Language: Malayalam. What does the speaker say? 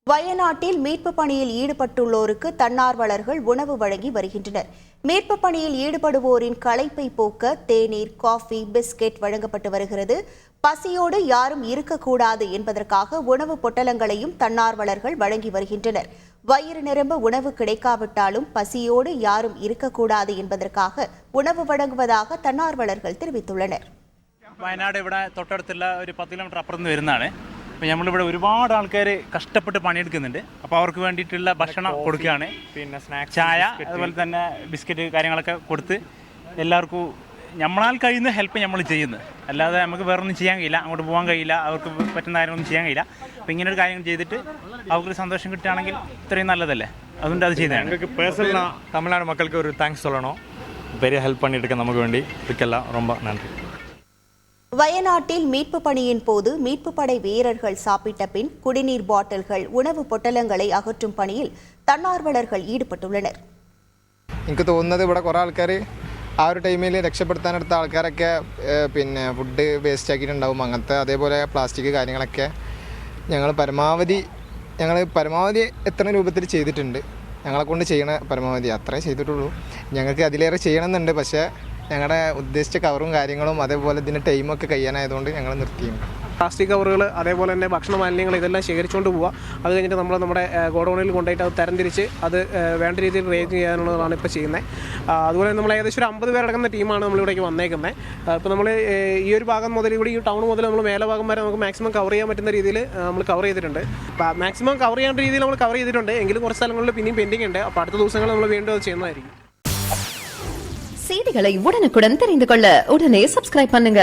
வயநாட்டில் மீட்பு பணியில் ஈடுபட்டுள்ளோருக்கு தன்னார்வலர்கள் உணவு வழங்கி வருகின்றனர். மீட்பு பணியில் ஈடுபடுவோரின் களைப்பை போக்க தேநீர், காஃபி, பிஸ்கெட் வழங்கப்பட்டு வருகிறது. பசியோடு யாரும் இருக்கக்கூடாது என்பதற்காக உணவு பொட்டலங்களையும் தன்னார்வலர்கள் வழங்கி வருகின்றனர். வயிறு நிரம்ப உணவு கிடைக்காவிட்டாலும் பசியோடு யாரும் இருக்கக்கூடாது என்பதற்காக உணவு வழங்குவதாக தன்னார்வலர்கள் தெரிவித்துள்ளனர். വയനാട് ഇവിടെ തൊട്ടടുത്തുള്ള ഒരു 10 കിലോമീറ്റർ അപ്പുറത്ത് വരുന്നതാണ്. അപ്പോൾ നമ്മളിവിടെ ഒരുപാട് ആൾക്കാർ കഷ്ടപ്പെട്ട് പണിയെടുക്കുന്നുണ്ട്. അപ്പോൾ അവർക്ക് വേണ്ടിയിട്ടുള്ള ഭക്ഷണം കൊടുക്കുകയാണ്. പിന്നെ സ്നാക്സ്, ചായ, അതുപോലെ തന്നെ ബിസ്ക്കറ്റ് കാര്യങ്ങളൊക്കെ കൊടുത്ത് എല്ലാവർക്കും നമ്മളാൽ കഴിയുന്ന ഹെൽപ്പ് നമ്മൾ ചെയ്യുന്നത്. അല്ലാതെ നമുക്ക് വേറെ ഒന്നും ചെയ്യാൻ കഴിയില്ല, അങ്ങോട്ട് പോകാൻ കഴിയില്ല, അവർക്ക് പറ്റുന്ന കാര്യങ്ങളൊന്നും ചെയ്യാൻ കഴിയില്ല. അപ്പോൾ ഇങ്ങനെ ഒരു കാര്യം ചെയ്തിട്ട് അവർക്ക് സന്തോഷം കിട്ടുകയാണെങ്കിൽ ഇത്രയും നല്ലതല്ലേ, അതുകൊണ്ട് അത് ചെയ്തതാണ്. எங்களுக்கு பேர்சனலாக தமிழ்நாடு மக்களுக்கு ஒரு தேங்க்ஸ் சொல்லணும். பெரிய ஹெல்ப் பண்ணிட்டு இருக்க நமக்கு வேண்டி இதுக்கெல்லாம் ரொம்ப நன்றி. வயநாட்டில் மீட்பு பணியின் போது மீட்பு படை வீரர்கள் சாப்பிட்ட பின் குடிநீர் பாட்டில்கள், உணவு பொட்டலங்களை அகற்றும் பணியில் தன்னார்வலர்கள் ஈடுபட்டுள்ளனர். എനിക്ക് തോന്നുന്നത് ഇവിടെ കുറേ ആൾക്കാർ ആ ഒരു ടൈമിൽ രക്ഷപ്പെടുത്താനെടുത്ത ആൾക്കാരൊക്കെ പിന്നെ ഫുഡ് വേസ്റ്റ് ആക്കിയിട്ടുണ്ടാവും. അങ്ങനത്തെ അതേപോലെ പ്ലാസ്റ്റിക് കാര്യങ്ങളൊക്കെ ഞങ്ങൾ പരമാവധി എത്ര രൂപത്തിൽ ചെയ്തിട്ടുണ്ട്. ഞങ്ങളെ കൊണ്ട് ചെയ്യണ പരമാവധി അത്രേ ചെയ്തിട്ടുള്ളൂ. ഞങ്ങൾക്ക് അതിലേറെ ചെയ്യണമെന്നുണ്ട്. പക്ഷേ ഞങ്ങളുടെ ഉദ്ദേശിച്ച കവറും കാര്യങ്ങളും അതേപോലെ ഇതിൻ്റെ ടൈമൊക്കെ കഴിയാനായതുകൊണ്ട് ഞങ്ങൾ നിർത്തിയുണ്ട്. പ്ലാസ്റ്റിക് കവറുകൾ, അതേപോലെ തന്നെ ഭക്ഷണ മാലിന്യങ്ങൾ ഇതെല്ലാം ശേഖരിച്ചുകൊണ്ട് പോവുക. അത് കഴിഞ്ഞിട്ട് നമ്മൾ നമ്മുടെ ഗോഡൗണിൽ കൊണ്ടുപോയിട്ട് അത് തരംതിരിച്ച് അത് വേണ്ട രീതിയിൽ റേറ്റ് ചെയ്യാനുള്ളതാണ് ഇപ്പോൾ ചെയ്യുന്നത്. അതുപോലെ നമ്മൾ ഏകദേശം ഒരു 50 പേരടങ്ങുന്ന ടീമാണ് നമ്മളിവിടേക്ക് വന്നേക്കുന്നത്. ഇപ്പോൾ നമ്മൾ ഈ ഒരു ഭാഗം മുതൽ ഇവിടെ ഈ ടൗൺ മുതൽ നമ്മൾ മേലെ ഭാഗം വരെ നമുക്ക് മാക്സിമം കവർ ചെയ്യാൻ പറ്റുന്ന രീതിയിൽ നമ്മൾ കവർ ചെയ്തിട്ടുണ്ട്. മാക്സിമം കവർ ചെയ്യേണ്ട രീതിയിൽ നമ്മൾ കവർ ചെയ്തിട്ടുണ്ട്. എങ്കിലും കുറച്ച് സ്ഥലങ്ങളിൽ പിന്നെയും പെൻഡിങ് ഉണ്ട്. അപ്പോൾ അടുത്ത ദിവസങ്ങൾ നമ്മൾ വീണ്ടും അത് ചെയ്യുന്നതായിരിക്കും. செய்திகளை உடனுக்குடன் தெரிந்து கொள்ள உடனே சப்ஸ்கிரைப் பண்ணுங்க.